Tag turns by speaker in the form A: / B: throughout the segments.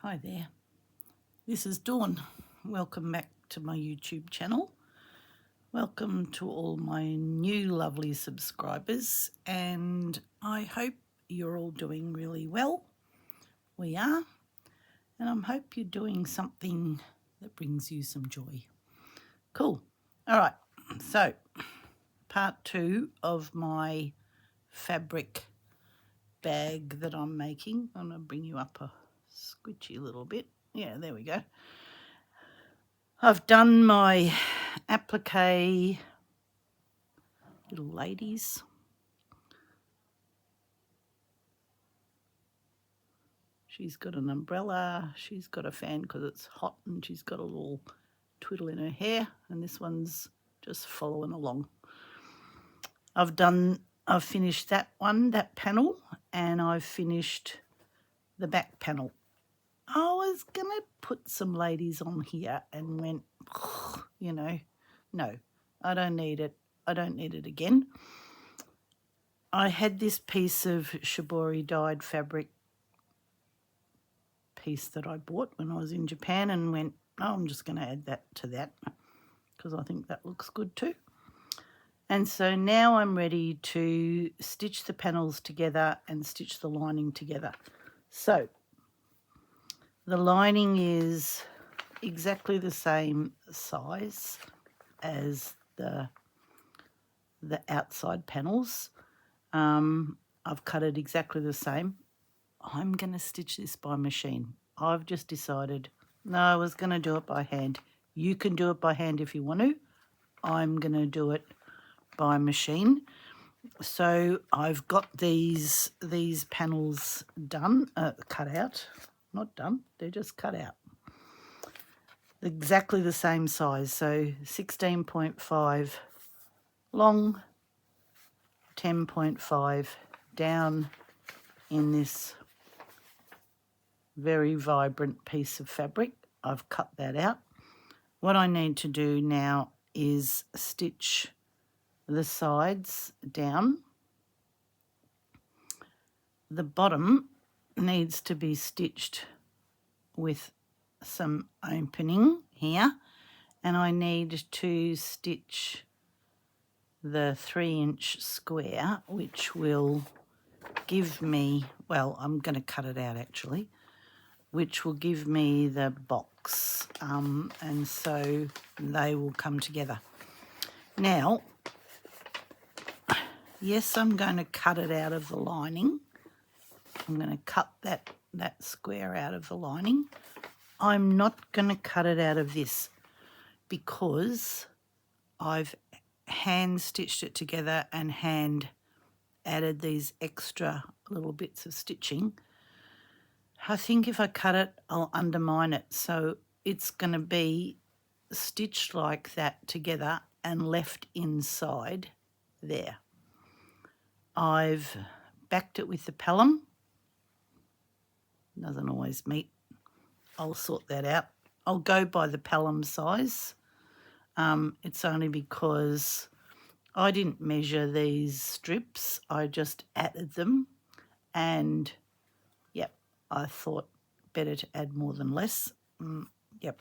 A: Hi there, this is Dawn. Welcome back to my YouTube channel. Welcome to all my new lovely subscribers, and I hope you're all doing really well. We are, and I hope you're doing something that brings you some joy. Cool. All right, so part 2 of my fabric bag that I'm making. I'm going to bring you up a squishy little bit. Yeah, there we go. I've done my applique little ladies. She's got an umbrella, she's got a fan because it's hot, and she's got a little twiddle in her hair, and this one's just following along. I've finished that panel, and I've finished the back panel. I was gonna put some ladies on here and went, no, I don't need it. I don't need it again. I had this piece of shibori dyed fabric piece that I bought when I was in Japan and went, oh, I'm just going to add that to that because I think that looks good too. And so now I'm ready to stitch the panels together and stitch the lining together. So the lining is exactly the same size as the outside panels. I've cut it exactly the same. I'm going to stitch this by machine. I've just decided, no, I was going to do it by hand. You can do it by hand if you want to. I'm going to do it by machine. So I've got these panels done, cut out. Not done, they're just cut out. Exactly the same size, so 16.5 long, 10.5 down in this very vibrant piece of fabric. I've cut that out. What I need to do now is stitch the sides down. The bottom needs to be stitched with some opening here, and I need to stitch the 3-inch square, which will give me, well, I'm going to cut it out actually, which will give me the box, and so they will come together. Now, yes, I'm going to cut it out of the lining. I'm going to cut that square out of the lining. I'm not going to cut it out of this because I've hand stitched it together and hand added these extra little bits of stitching. I think if I cut it, I'll undermine it. So it's going to be stitched like that together and left inside there. I've backed it with the Pelham. Doesn't always meet. I'll sort that out. I'll go by the Pelham size. It's only because I didn't measure these strips. I just added them, and yep, I thought better to add more than less. Yep.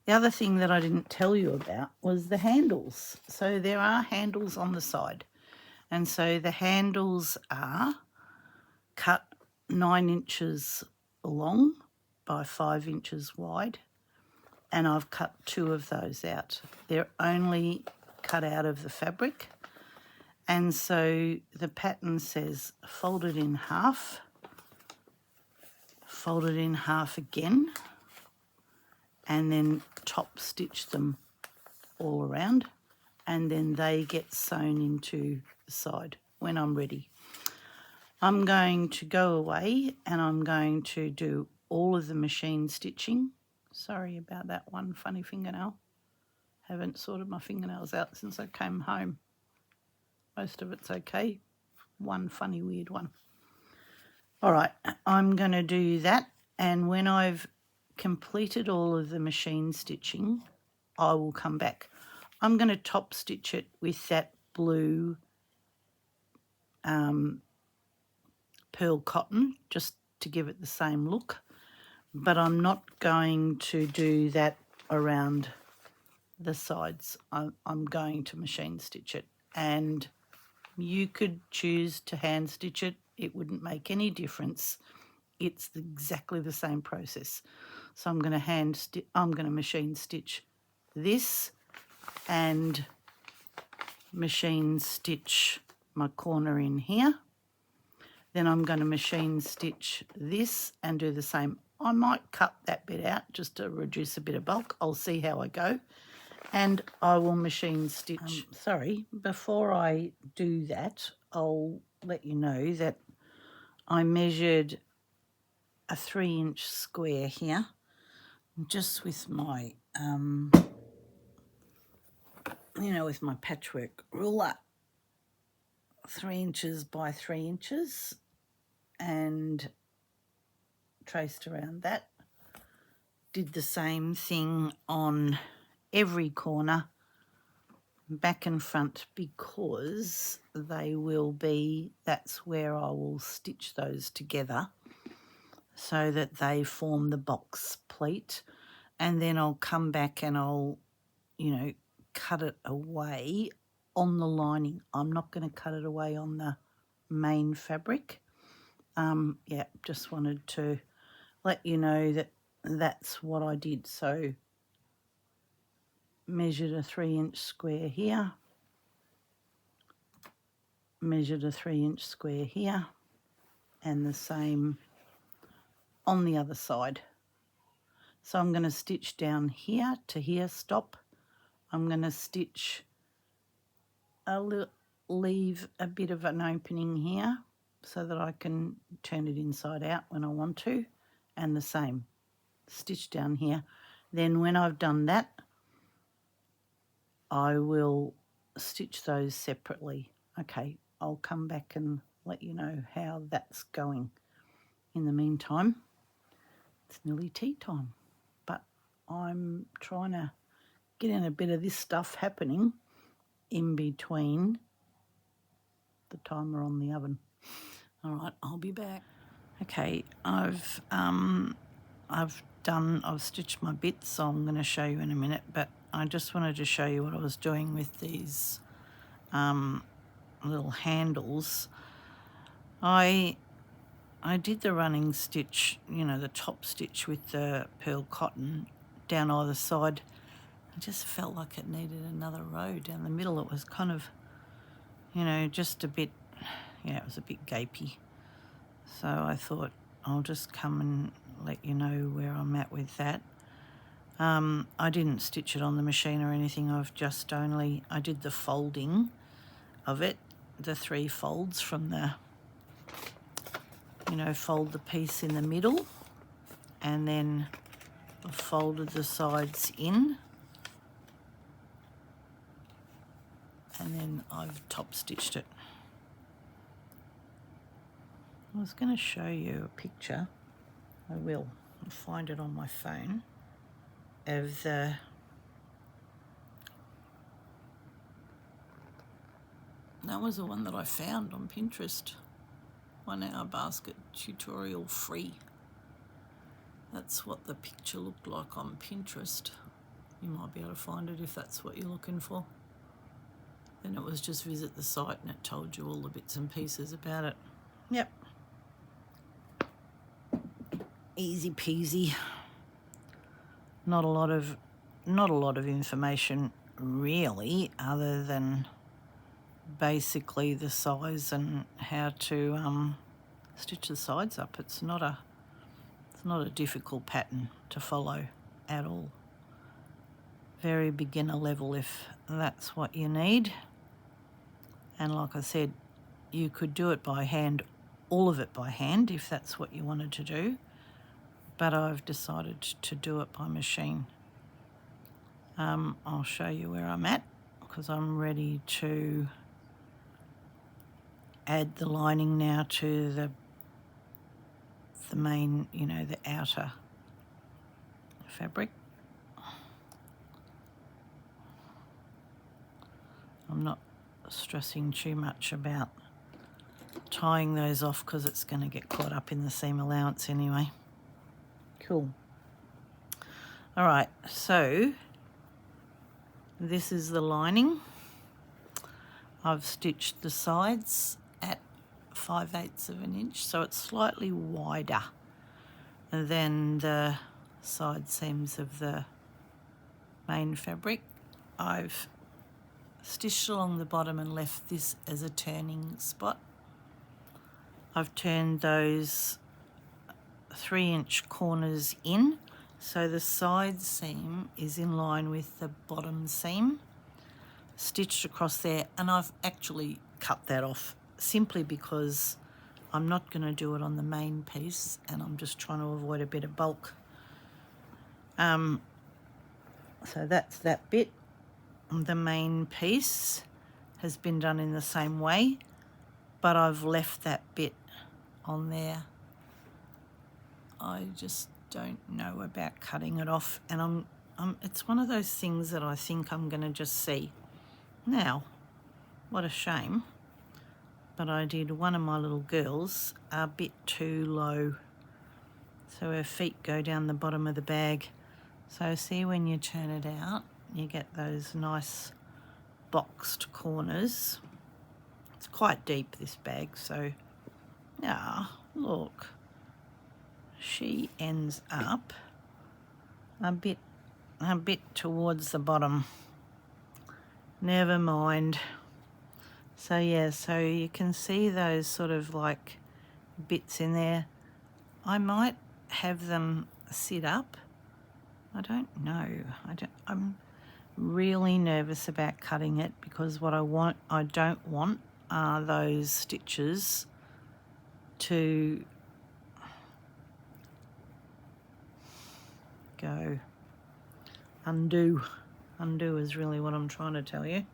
A: The other thing that I didn't tell you about was the handles. So there are handles on the side, and so the handles are cut 9 inches long by 5 inches wide, and I've cut 2 of those out. They're only cut out of the fabric, and so the pattern says fold it in half, fold it in half again, and then top stitch them all around, and then they get sewn into the side when I'm ready. I'm going to go away and I'm going to do all of the machine stitching. Sorry about that one funny fingernail. Haven't sorted my fingernails out since I came home. Most of it's okay. One funny weird one. All right, I'm going to do that, and when I've completed all of the machine stitching, I will come back. I'm going to top stitch it with that blue pearl cotton, just to give it the same look, but I'm not going to do that around the sides. I'm going to machine stitch it, and you could choose to hand stitch it. It wouldn't make any difference. It's exactly the same process. So I'm going to machine stitch this and machine stitch my corner in here. Then I'm going to machine stitch this and do the same. I might cut that bit out just to reduce a bit of bulk. I'll see how I go. And I will machine stitch. Before I do that, I'll let you know that I measured a 3-inch square here, just with my, with my patchwork ruler, 3 inches by 3 inches, and traced around that. Did the same thing on every corner, back and front, because that's where I will stitch those together so that they form the box pleat. And then I'll come back and I'll, cut it away on the lining. I'm not going to cut it away on the main fabric. Just wanted to let you know that that's what I did. So measured a 3-inch square here, measured a 3-inch square here, and the same on the other side. So I'm going to stitch down here to here, stop. I'm going to stitch leave a bit of an opening here so that I can turn it inside out when I want to, and the same, stitch down here. Then when I've done that, I will stitch those separately. Okay, I'll come back and let you know how that's going. In the meantime, it's nearly tea time, but I'm trying to get in a bit of this stuff happening in between the timer on the oven. All right, I'll be back. Okay, I've stitched my bits, so I'm going to show you in a minute, but I just wanted to show you what I was doing with these little handles. I did the running stitch, the top stitch with the pearl cotton down either side. I just felt like it needed another row down the middle. It was kind of, just a bit, it was a bit gapey. So I thought I'll just come and let you know where I'm at with that. I didn't stitch it on the machine or anything. I did the folding of it, the 3 folds from the, fold the piece in the middle, and then I folded the sides in, and then I've top stitched it. I was going to show you a picture. I will. I'll find it on my phone of that was the one that I found on Pinterest. 1 hour basket tutorial free. That's what the picture looked like on Pinterest. You might be able to find it if that's what you're looking for. Then it was just visit the site and it told you all the bits and pieces about it. Yep. Easy peasy. Not a lot of information really, other than basically the size and how to stitch the sides up. It's not a difficult pattern to follow at all. Very beginner level if that's what you need. And like I said, you could do it by hand, all of it by hand if that's what you wanted to do, but I've decided to do it by machine. I'll show you where I'm at, because I'm ready to add the lining now to the main, the outer fabric. I'm not stressing too much about tying those off because it's going to get caught up in the seam allowance anyway. Cool. All right, so this is the lining. I've stitched the sides at 5/8 of an inch, so it's slightly wider than the side seams of the main fabric. I've stitched along the bottom and left this as a turning spot. I've turned those 3-inch corners in, so the side seam is in line with the bottom seam, stitched across there, and I've actually cut that off simply because I'm not going to do it on the main piece and I'm just trying to avoid a bit of bulk. So that's that bit. The main piece has been done in the same way, but I've left that bit on there. I just don't know about cutting it off, and it's one of those things that I think I'm going to just see. Now, what a shame, but I did one of my little girls a bit too low, so her feet go down the bottom of the bag. So see, when you turn it out, you get those nice boxed corners. It's quite deep, this bag, so yeah, look, she ends up a bit towards the bottom. Never mind. So yeah, so you can see those sort of like bits in there. I might have them sit up. I don't know. I'm really nervous about cutting it because what I don't want are those stitches to go. Undo is really what I'm trying to tell you.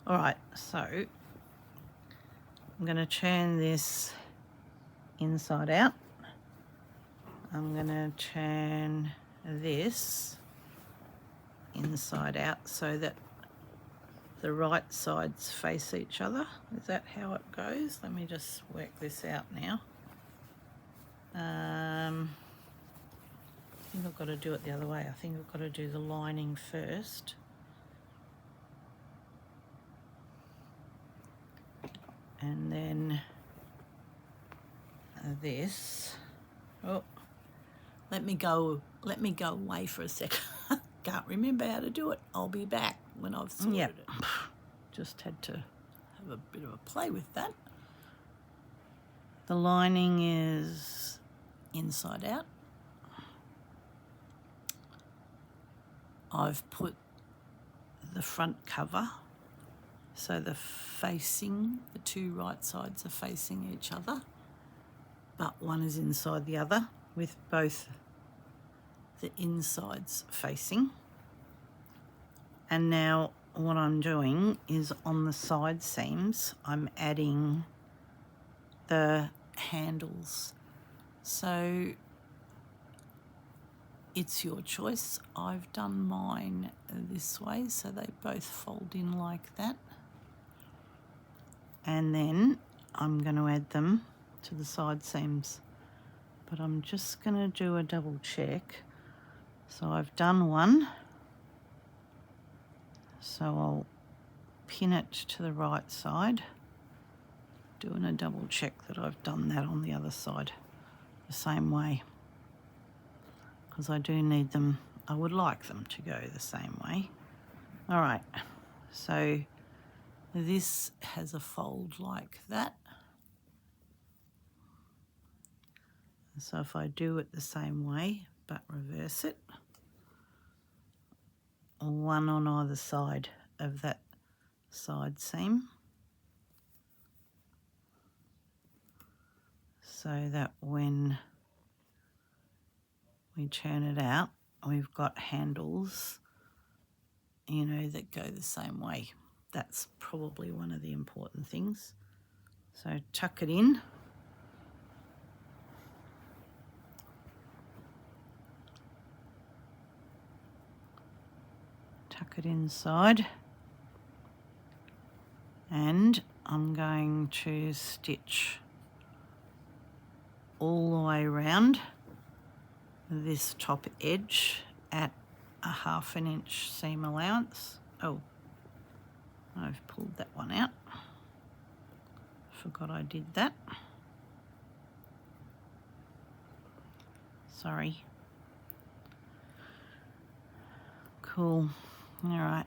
A: All right, so I'm going to turn this inside out. I'm going to turn this inside out so that the right sides face each other. Is that how it goes? Let me just work this out now. I think I've got to do it the other way. I think I've got to do the lining first. And then this. Oh, let me go away for a second. Can't remember how to do it. I'll be back when I've sorted it. Just had to have a bit of a play with that. The lining is inside out. I've put the front cover, so the two right sides are facing each other, but one is inside the other with both the insides facing. And now what I'm doing is on the side seams, I'm adding the handles. So it's your choice. I've done mine this way, so they both fold in like that. And then I'm going to add them to the side seams. But I'm just going to do a double check. So I've done one. So I'll pin it to the right side, doing a double check that I've done that on the other side the same way, because I do need them, I would like them to go the same way. All right, so this has a fold like that. So if I do it the same way but reverse it, one on either side of that side seam, so that when we turn it out, we've got handles, that go the same way. That's probably one of the important things. So tuck it in. Tuck it inside. And I'm going to stitch all the way around this top edge at a 1/2 inch seam allowance. Oh, I've pulled that one out. Forgot I did that. Sorry. Cool. All right.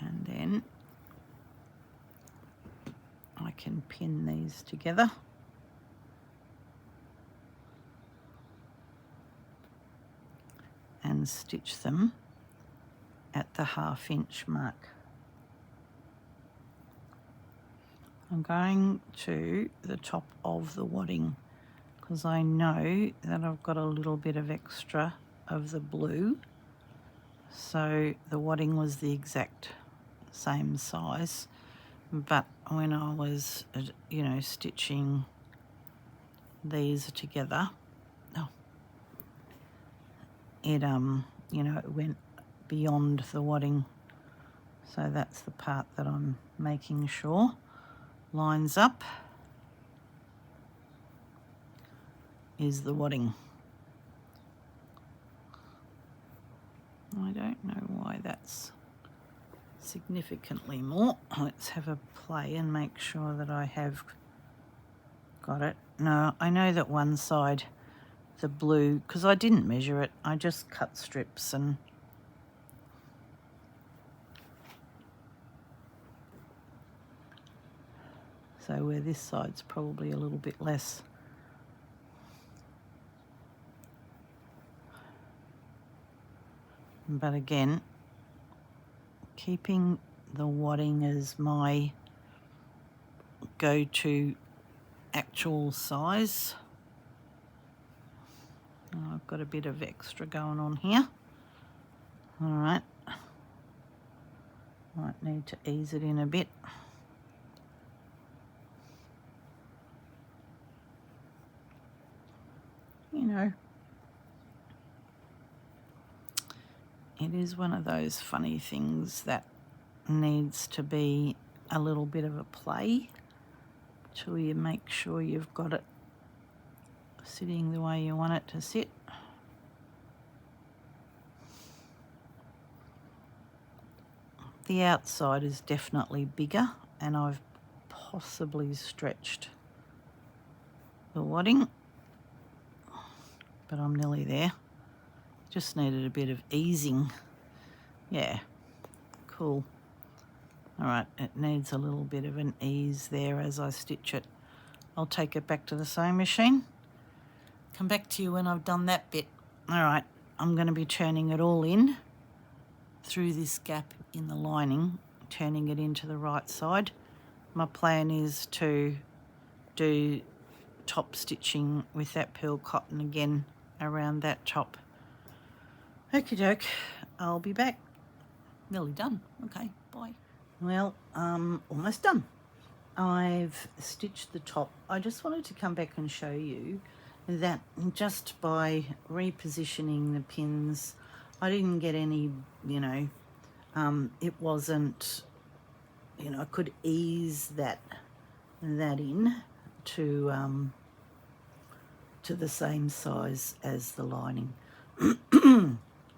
A: And then I can pin these together. And stitch them at the 1/2 inch mark. I'm going to the top of the wadding because I know that I've got a little bit of extra of the blue. So the wadding was the exact same size, but when I was, stitching these together, it went beyond the wadding. So that's the part that I'm making sure lines up, is the wadding. I don't know why that's significantly more. Let's have a play and make sure that I have got it. No, I know that one side, the blue, because I didn't measure it, I just cut strips and so where this side's probably a little bit less. But again, keeping the wadding as my go-to actual size. Oh, I've got a bit of extra going on here. All right. Might need to ease it in a bit. It is one of those funny things that needs to be a little bit of a play till you make sure you've got it sitting the way you want it to sit. The outside is definitely bigger and I've possibly stretched the wadding, but I'm nearly there. Just needed a bit of easing. Yeah, cool. All right, it needs a little bit of an ease there as I stitch it. I'll take it back to the sewing machine. Come back to you when I've done that bit. All right, I'm going to be turning it all in through this gap in the lining, turning it into the right side. My plan is to do top stitching with that pearl cotton again around that top. Okie doke, I'll be back. Nearly done. Okay, bye. Well, almost done. I've stitched the top. I just wanted to come back and show you that just by repositioning the pins, I didn't get any, it wasn't, I could ease that in to the same size as the lining.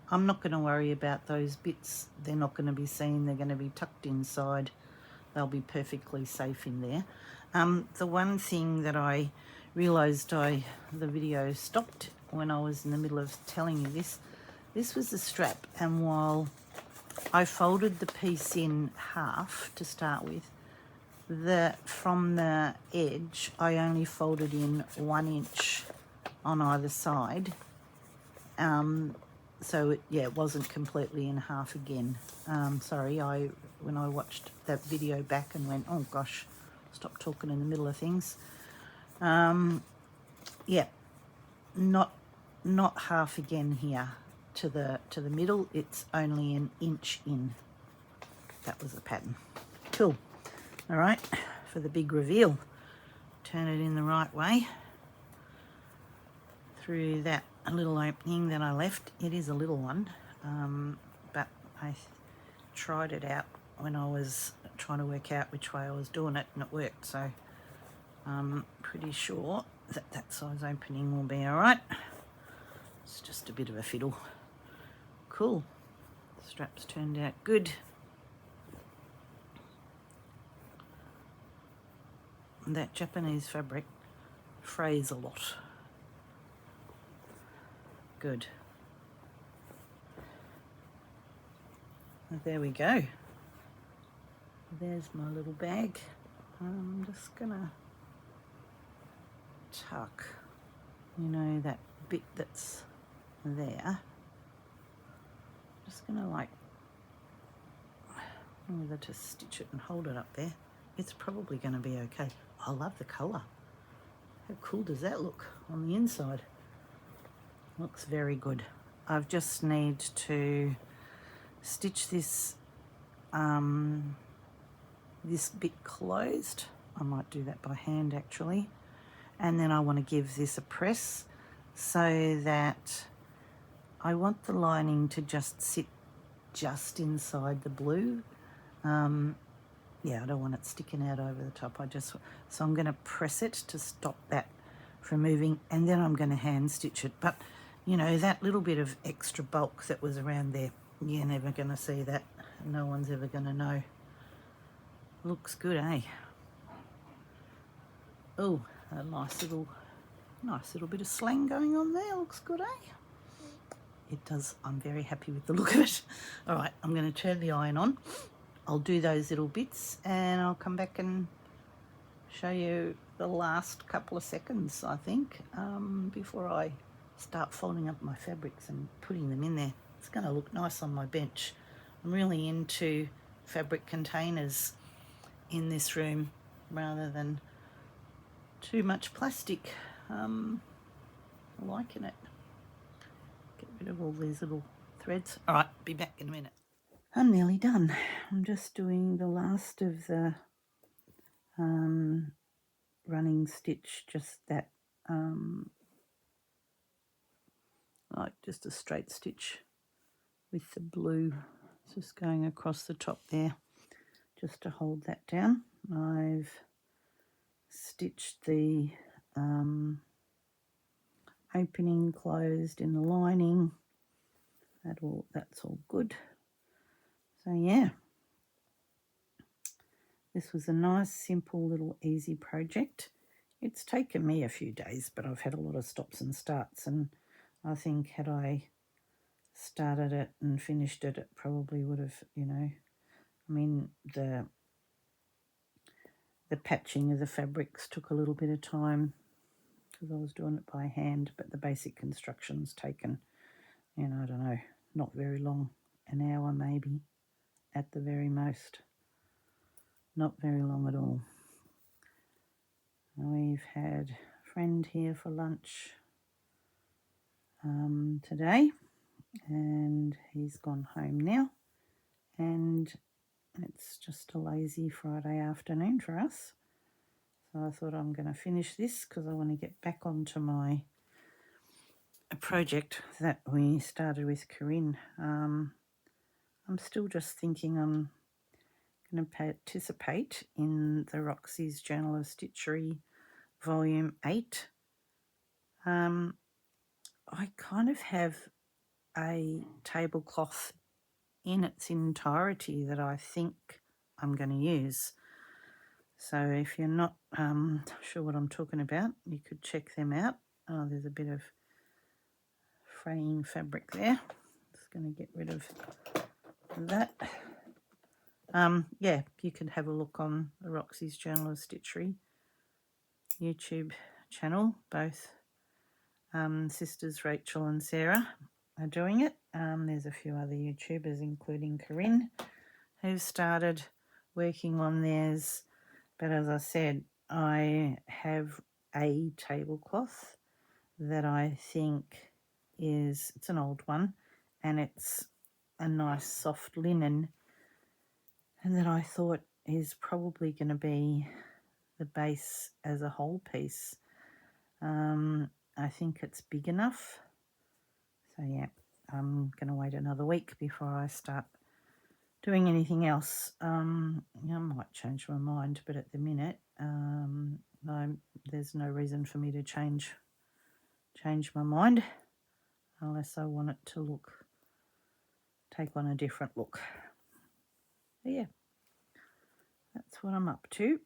A: I'm not going to worry about those bits. They're not going to be seen. They're going to be tucked inside. They'll be perfectly safe in there. The one thing that I realised the video stopped when I was in the middle of telling you this was the strap, and while I folded the piece in half to start with, from the edge I only folded in 1 inch on either side. So it wasn't completely in half again. Sorry, when I watched that video back and went, oh gosh, stop talking in the middle of things. Not half again here to the middle. It's only 1 inch in. That was the pattern. Cool. All right, for the big reveal, turn it in the right way through that little opening that I left. It is a little one, but I tried it out when I was trying to work out which way I was doing it, and it worked. So I'm pretty sure that that size opening will be all right. It's just a bit of a fiddle. Cool. Straps turned out good. That Japanese fabric frays a lot. Good. There we go. There's my little bag. I'm just gonna tuck, you know, that bit that's there. Just gonna like, whether to stitch it and hold it up there. It's probably gonna be okay. I love the colour. How cool does that look on the inside? Looks very good. I've just need to stitch this this bit closed. I might do that by hand actually. And then I want to give this a press so that I want the lining to just sit just inside the blue. Yeah, I don't want it sticking out over the top. So I'm going to press it to stop that from moving, and then I'm going to hand stitch it. But you know, that little bit of extra bulk that was around there, you're never going to see that. No one's ever going to know. Looks good, eh? Oh, a nice little bit of slang going on there. Looks good, eh? It does. I'm very happy with the look of it. All right, I'm going to turn the iron on. I'll do those little bits and I'll come back and show you the last couple of seconds, I think, before I start folding up my fabrics and putting them in there. It's going to look nice on my bench. I'm really into fabric containers in this room rather than too much plastic. I'm liking it. Get rid of all these little threads. All right, be back in a minute. I'm nearly done. I'm just doing the last of the running stitch, just that like just a straight stitch with the blue just going across the top there, just to hold that down. I've stitched the opening closed in the lining. That's all good. So yeah, this was a nice, simple, little, easy project. It's taken me a few days, but I've had a lot of stops and starts, and I think had I started it and finished it, it probably would have, you know, I mean, the patching of the fabrics took a little bit of time because I was doing it by hand, but the basic construction's taken, you know, I don't know, not very long, an hour maybe at the very most. Not very long at all. We've had a friend here for lunch today, and he's gone home now, and it's just a lazy Friday afternoon for us. So I thought I'm going to finish this because I want to get back onto a project that we started with Corinne. I'm still just thinking I'm going to participate in the Roxy's Journal of Stitchery Volume 8. I kind of have a tablecloth in its entirety that I think I'm going to use. So if you're not sure what I'm talking about, you could check them out. Oh, there's a bit of fraying fabric there. Just going to get rid of that. Yeah, you can have a look on the Roxy's Journal of Stitchery YouTube channel. Both sisters Rachel and Sarah are doing it. There's a few other YouTubers, including Corinne, who've started working on theirs. But as I said, I have a tablecloth that I think it's an old one, and it's a nice soft linen, and that I thought is probably going to be the base as a whole piece. I think it's big enough. So yeah, I'm going to wait another week before I start doing anything else. I might change my mind, but at the minute, there's no reason for me to change my mind unless I want it to take on a different look. But yeah, that's what I'm up to.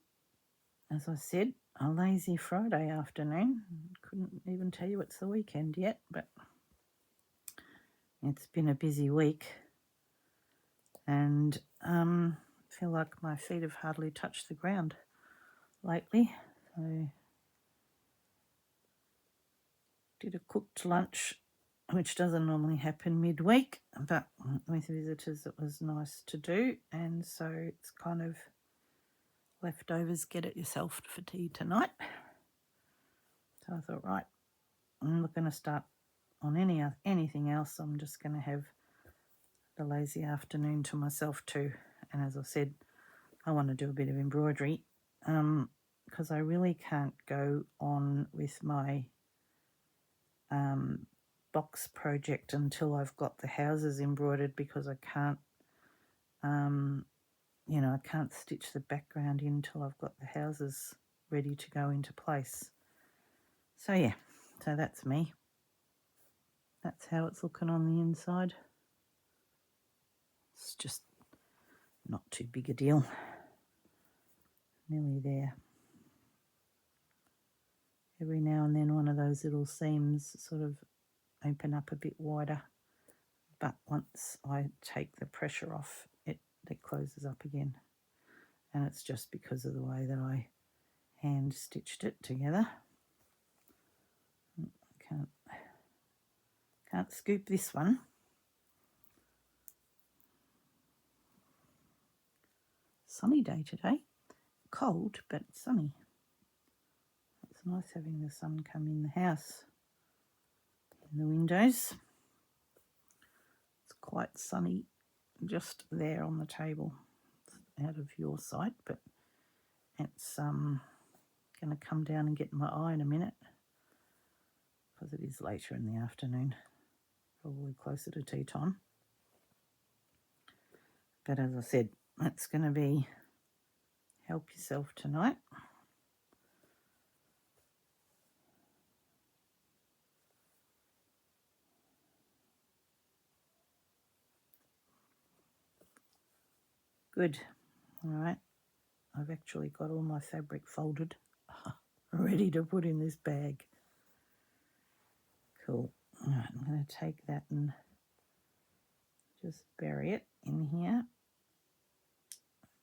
A: As I said, a lazy Friday afternoon. Couldn't even tell you it's the weekend yet, but it's been a busy week. And I feel like my feet have hardly touched the ground lately. So did a cooked lunch, which doesn't normally happen midweek, but with visitors it was nice to do. And so it's kind of leftovers, get it yourself for tea tonight. So I thought, right, I'm not going to start on anything else. I'm just going to have the lazy afternoon to myself too. And as I said, I want to do a bit of embroidery because I really can't go on with my box project until I've got the houses embroidered, because I can't I can't stitch the background in until I've got the houses ready to go into place. So yeah, so that's me. That's how it's looking on the inside. It's just not too big a deal. Nearly there. Every now and then one of those little seams sort of open up a bit wider, but once I take the pressure off, it closes up again. And it's just because of the way that I hand stitched it together. Can't scoop this one. Sunny day today. Cold, but sunny. It's nice having the sun come in the house, in the windows. It's quite sunny just there on the table. It's out of your sight, but it's going to come down and get in my eye in a minute, because it is later in the afternoon, probably closer to tea time. But as I said, it's going to be help yourself tonight. Good. All right. I've actually got all my fabric folded, ready to put in this bag. Cool. All right, I'm going to take that and just bury it in here.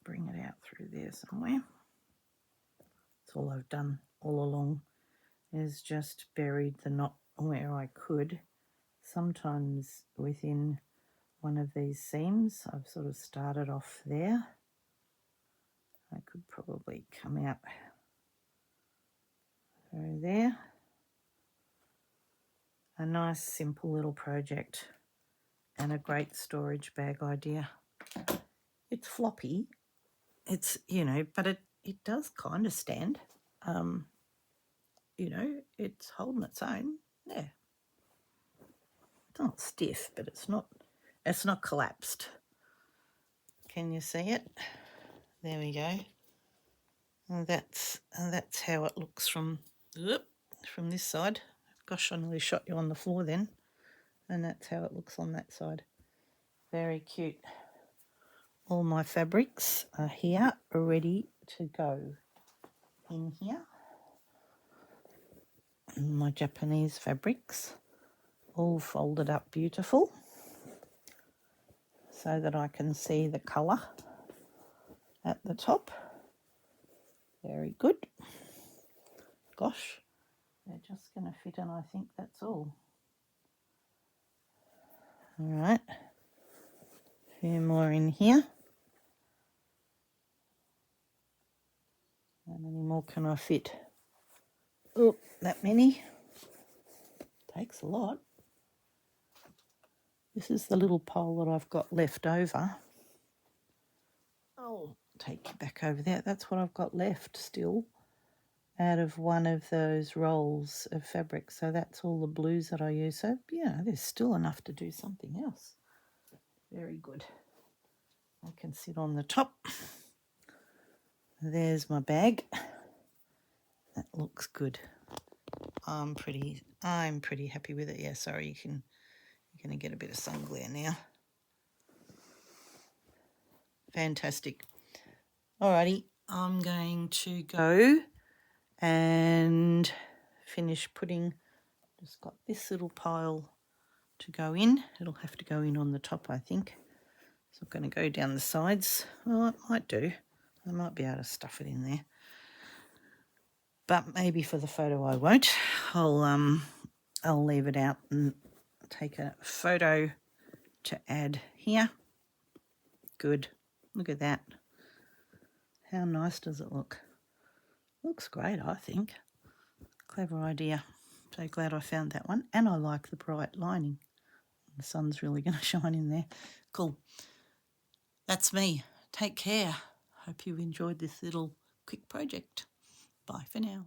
A: Bring it out through there somewhere. That's all I've done all along, is just buried the knot where I could. Sometimes within one of these seams, I've sort of started off there. I could probably come out through there. A nice simple little project and a great storage bag idea. It's floppy, it's, but it does kind of stand. It's holding its own. Yeah. It's not stiff, but it's not collapsed. Can you see it? There we go. And that's how it looks from this side. Gosh, I nearly shot you on the floor then. And that's how it looks on that side. Very cute. All my fabrics are here, ready to go in here. And my Japanese fabrics, all folded up beautiful, so that I can see the colour at the top. Very good. Gosh, they're just going to fit in, I think that's all. All right, a few more in here. How many more can I fit? Oh, that many. Takes a lot. This is the little pole that I've got left over. I'll take you back over there. That's what I've got left still out of one of those rolls of fabric. So that's all the blues that I use. So, there's still enough to do something else. Very good. I can sit on the top. There's my bag. That looks good. I'm pretty happy with it. Yeah, sorry, you're going to get a bit of sun glare now. Fantastic. Alrighty, I'm going to go and finish putting, just got this little pile to go in. It'll have to go in on the top, I think. So I'm going to go down the sides. Well, it might do. I might be able to stuff it in there. But maybe for the photo I won't. I'll leave it out and take a photo to add here. Good. Look at that. How nice does it look? Looks great, I think. Clever idea. So glad I found that one. And I like the bright lining. The sun's really going to shine in there. Cool. That's me. Take care. Hope you enjoyed this little quick project. Bye for now.